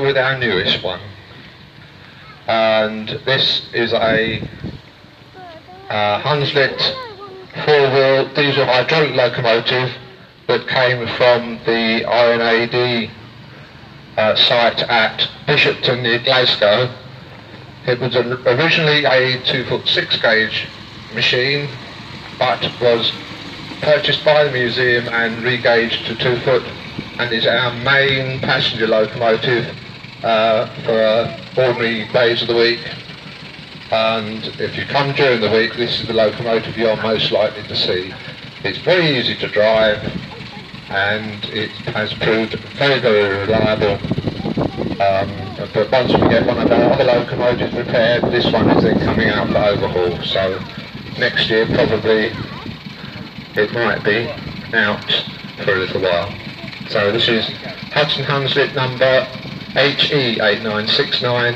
go with our newest one. And this is a Hunslet 4-wheel diesel hydraulic locomotive that came from the INAD site at Bishopton near Glasgow. It was originally a 2-foot 6-gauge machine, but was purchased by the museum and regauged to 2-foot, and is our main passenger locomotive for ordinary days of the week. And if you come during the week, this is the locomotive you're most likely to see. It's very easy to drive, and it has proved very, very reliable. But once we get one of our other locomotives repaired, this one is then coming out for overhaul. So next year probably it might be out for a little while. So this is Hudson Hunslet number HE8969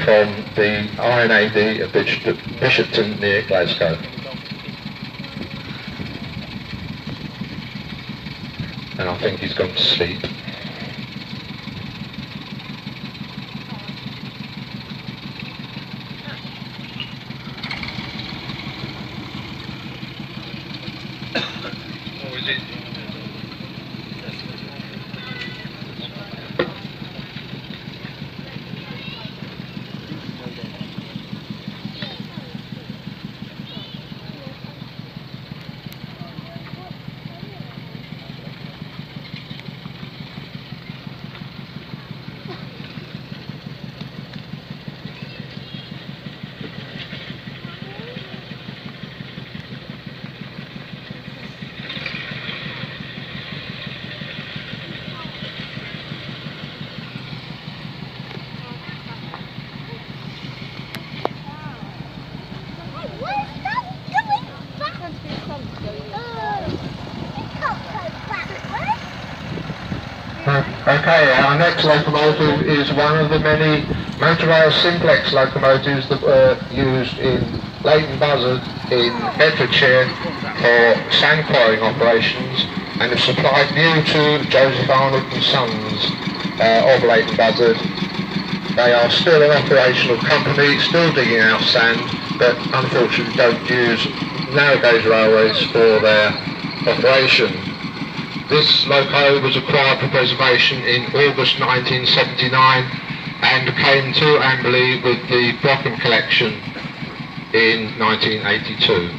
from the INAD at Bishopton near Glasgow. And I think he's gone to sleep. Or is it? Okay, our next locomotive is one of the many motorrail simplex locomotives that were used in Leighton Buzzard in Bedfordshire for sand quarrying operations, and is supplied new to Joseph Arnold and Sons of Leighton Buzzard. They are still an operational company, still digging out sand, but unfortunately don't use narrow gauge railways for their operation. This loco was acquired for preservation in August 1979 and came to Amberley with the Brocken collection in 1982.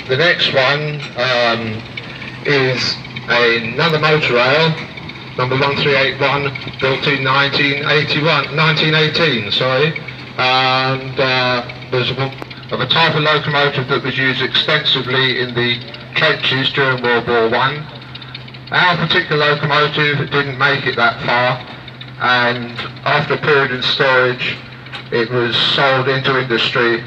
The next one is another motor rail, number 1381, built in 1918, and was of a type of locomotive that was used extensively in the trenches during World War I. Our particular locomotive didn't make it that far, and after a period in storage it was sold into industry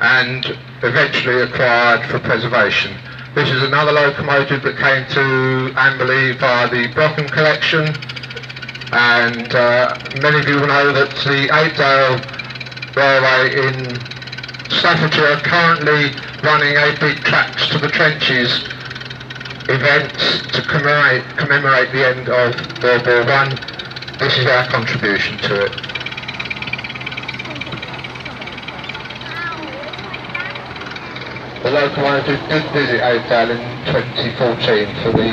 and eventually acquired for preservation. This is another locomotive that came to Amberley via the Brocken collection, and many of you will know that the Eight-Dale Railway in Staffordshire are currently running a big Tracks to the Trenches event to commemorate the end of World War I. This is our contribution to it. The locomotive did visit Eight-Dale in 2014 for the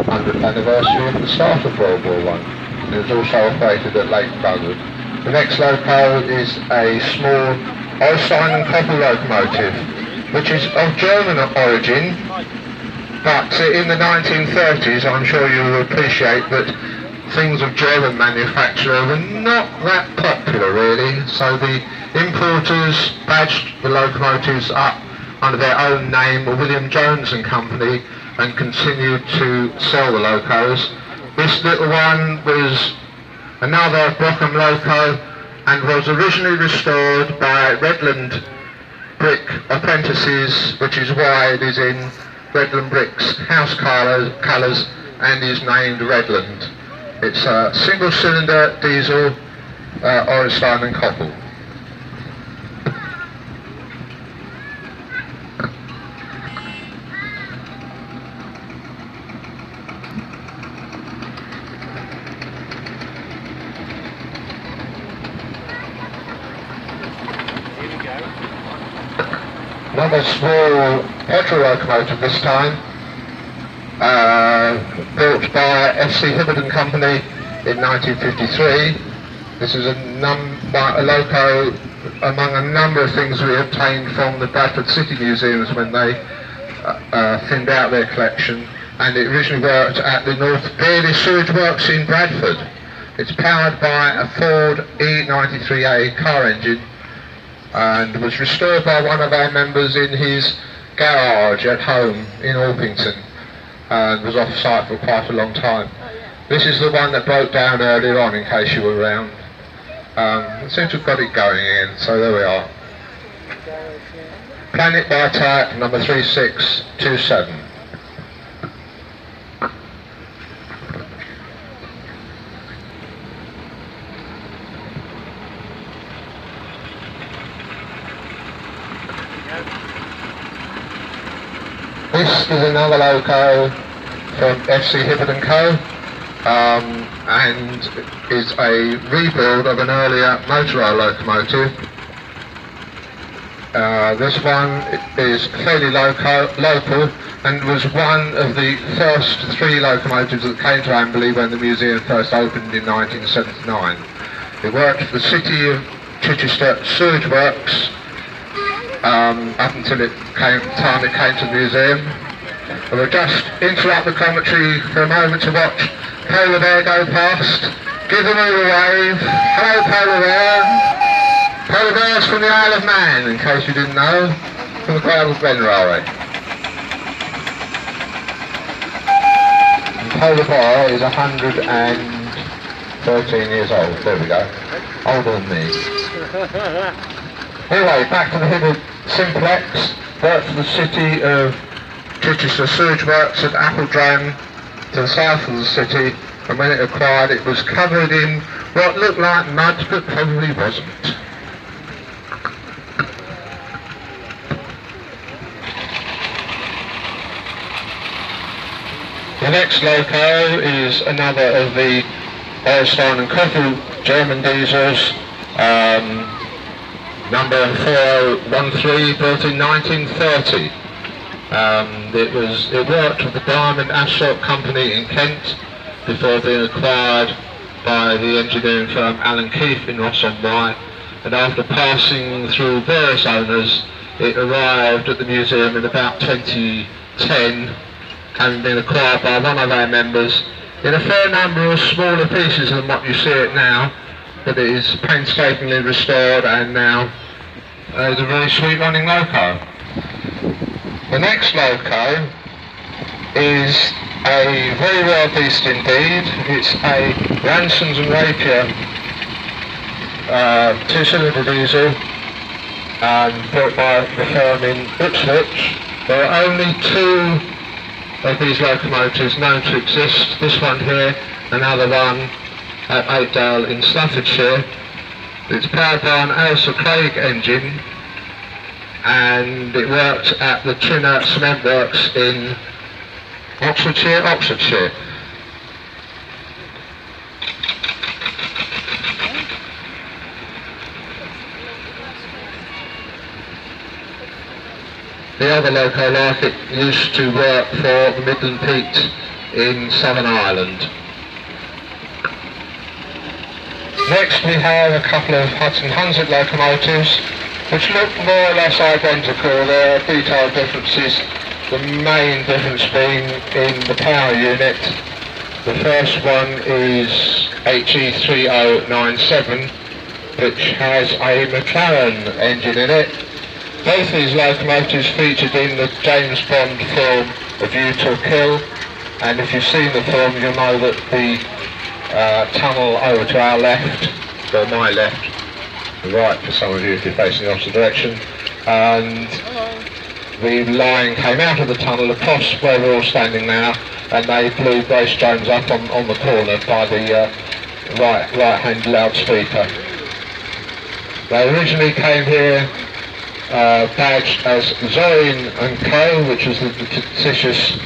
100th anniversary of the start of World War I. It was also operated at Leighton Buzzard. The next loco is a small Holstein and Koppel locomotive which is of German origin, but in the 1930s I'm sure you will appreciate that things of German manufacture were not that popular really, so the importers badged the locomotives up under their own name, William Jones and Company, and continued to sell the locos. This little one was another Brockham loco and was originally restored by Redland Brick apprentices, which is why it is in Redland Brick's house colours and is named Redland. It's a single cylinder diesel Orestein and Koppel. Another small petrol locomotive this time, built by FC Hibbard and Company in 1953. This is a loco among a number of things we obtained from the Bradford City Museums when they thinned out their collection, and it originally worked at the North Bearley Sewage Works in Bradford. It's powered by a Ford E93A car engine and was restored by one of our members in his garage at home in Orpington and was off site for quite a long time. This is the one that broke down earlier on, in case you were around. It seems to have got it going again, so there we are. Planet by type number 3627. This is another loco from FC Hibbard & Co. And is a rebuild of an earlier motor rail locomotive. This one is fairly local and was one of the first 3 locomotives that came to Amberley when the museum first opened in 1979. It worked for the City of Chichester Sewage Works up until the time it came to the museum. And we'll just interrupt the commentary for a moment to watch Polar Bear go past. Give them all a wave. Hello Polar Bear. Polar Bear's from the Isle of Man, in case you didn't know, from the Isle of Benrari. And Polar Bear is 113 years old. There we go. Older than me. Anyway, back to the Hibbard Simplex. Worked for the City of Chichester Sewage Works at Appledram to the south of the city, and when it acquired it was covered in what looked like mud but probably wasn't. The next loco is another of the Orestein and Koppel German diesels, number 4013, built in 1930. It worked with the Diamond Asphalt Company in Kent before being acquired by the engineering firm Allen Keith in Ross-on-Wye, and after passing through various owners it arrived at the museum in about 2010, having been acquired by one of our members in a fair number of smaller pieces than what you see it now, but it is painstakingly restored and now is a very sweet running loco. The next loco is a very rare beast indeed. It's a Ransons and Rapier 2-cylinder diesel, built by the firm in Ipswich. There are only 2 of these locomotives known to exist. This one here, another one at Oakdale in Staffordshire. It's powered by an Ailsa Craig engine, and it worked at the Trinner Cement Works in Oxfordshire. The other loco like it used to work for the Midland Pete in Southern Ireland. Next we have a couple of Hudson Hunslet locomotives. which look more or less identical. There are detailed differences, the main difference being in the power unit. The first one is HE3097, which has a McLaren engine in it. Both these locomotives featured in the James Bond film A View to a Kill, and if you've seen the film you'll know that the tunnel over to our left, or my left, right for some of you if you're facing the opposite direction, and the line came out of the tunnel across where we're all standing now, and they blew Grace Jones up on the corner by the right-hand loudspeaker. They originally came here badged as Zorin and Co, which was the fictitious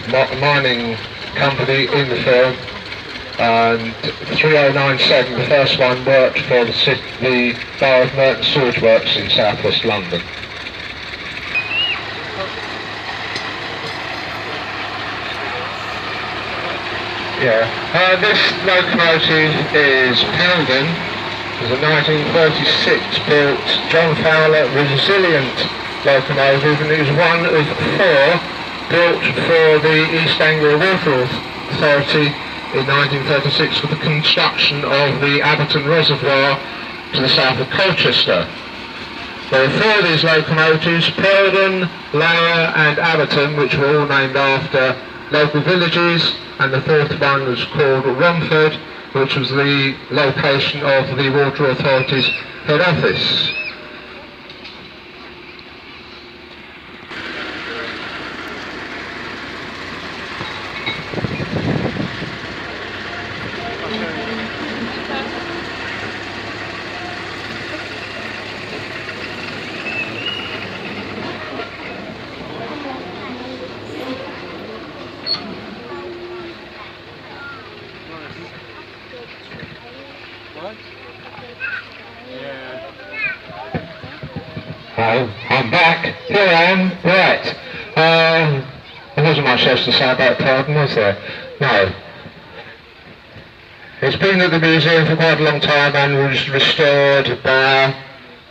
mining company in the film, and 3097, the first one, worked for the Borough of Merton Sewage Works in South West London. This locomotive is Paladin. It's a 1936 built John Fowler resilient locomotive, and it was one of 4 built for the East Anglia Water Authority in 1936 for the construction of the Abberton Reservoir to the south of Colchester. There were 4 of these locomotives, Paladin, Lower and Abberton, which were all named after local villages, and the 4th one was called Romford, which was the location of the Water Authority's head office. I'm back. Here I am. Right. There wasn't much else to say about Pardon, was there? No. It's been at the museum for quite a long time and was restored by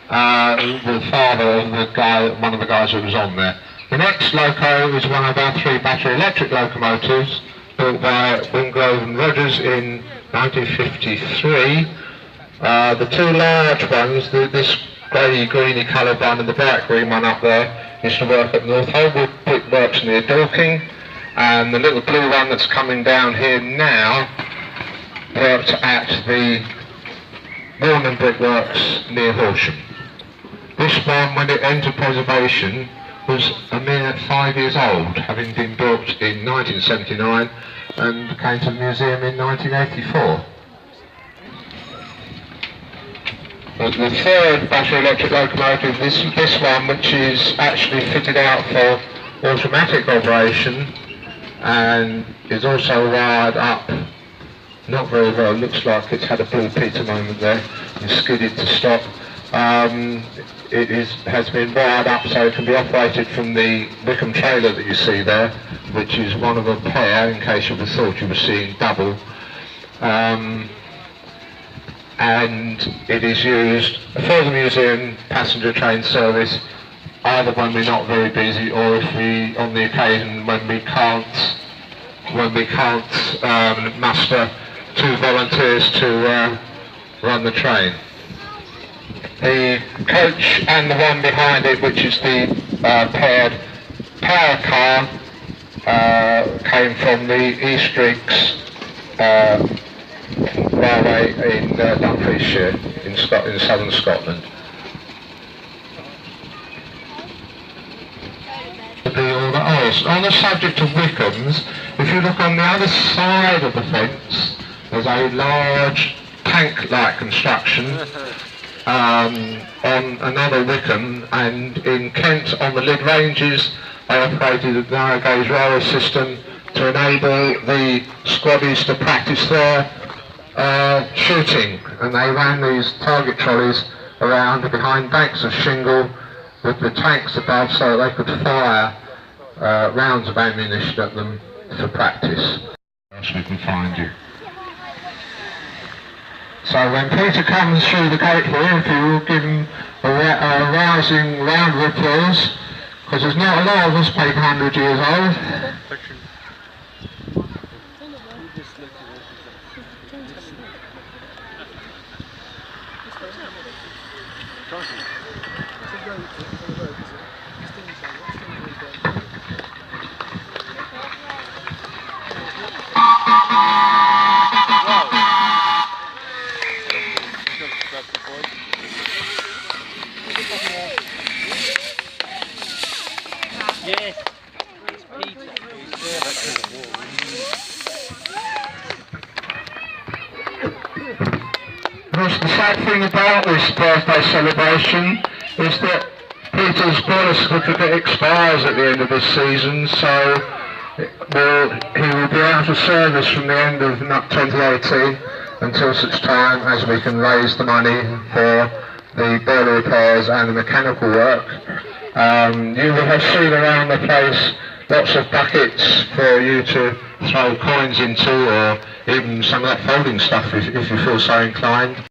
the father of the guy, one of the guys who was on there. The next loco is one of our 3 battery electric locomotives built by Wingrove and Rogers in 1953. The 2 large ones, this grey-greeny coloured one and the bright green one up there, used to work at North Holwood Brickworks near Dorking, and the little blue one that's coming down here now worked at the Warman Brickworks near Horsham. This one, when it entered preservation, was a mere 5 years old, having been built in 1979 and came to the museum in 1984. The 3rd battery electric locomotive, this one, which is actually fitted out for automatic operation and is also wired up, not very well, looks like it's had a Blue Peter moment there and skidded to stop. It has been wired up so it can be operated from the Wickham trailer that you see there, which is one of a pair in case you thought you were seeing double. And it is used for the museum passenger train service, either when we're not very busy or if we, on the occasion when we can't muster 2 volunteers to run the train. The coach and the one behind it, which is the paired power car, came from the East Riggs railway in Dumfriesshire in southern Scotland. On the subject of Wickhams, if you look on the other side of the fence, there's a large tank-like construction on another Wickham, and in Kent on the Lydd Ranges they operated a narrow gauge railway system to enable the squaddies to practice their shooting, and they ran these target trolleys around behind banks of shingle with the tanks above so they could fire rounds of ammunition at them for practice. What else we can find you. So when Peter comes through the gate here, if you will give him a rousing round of applause, because there's not a lot of us make 100 years old. Yes, it's Peter. The sad thing about this birthday celebration is that Peter's birth certificate expires at the end of this season, so he will be out of service from the end of 2018 until such time as we can raise the money for the boiler repairs and the mechanical work. You will have seen around the place lots of buckets for you to throw coins into, or even some of that folding stuff if you feel so inclined.